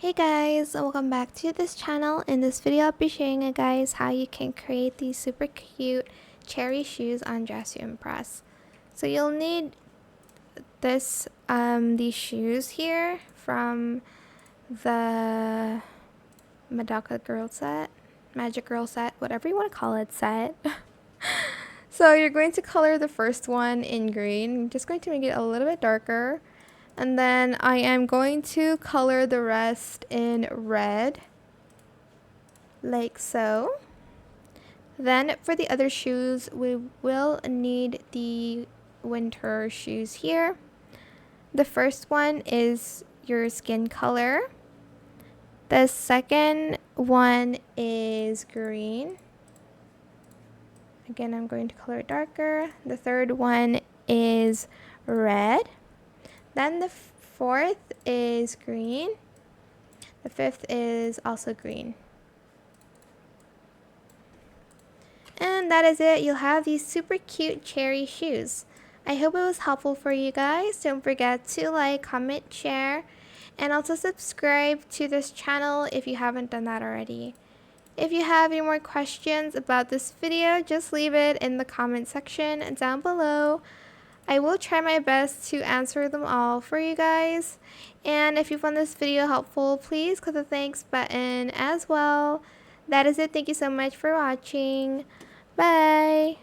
Hey guys, welcome back to this channel. In this video I'll be showing you guys how you can create these super cute cherry shoes on Dress to Impress. So you'll need these shoes here from the Magic Girl set, whatever you want to call it set. So you're going to color the first one in green. I'm just going to make it a little bit darker. And then I am going to color the rest in red, like so. Then for the other shoes, we will need the winter shoes here. The first one is your skin color. The second one is green. Again, I'm going to color it darker. The third one is red. Then the fourth is green. The fifth is also green. And that is it. You'll have these super cute cherry shoes. I hope it was helpful for you guys. Don't forget to like, comment, share, and also subscribe to this channel if you haven't done that already. If you have any more questions about this video, just leave it in the comment section down below. I will try my best to answer them all for you guys. And if you found this video helpful, please click the thanks button as well. That is it. Thank you so much for watching. Bye.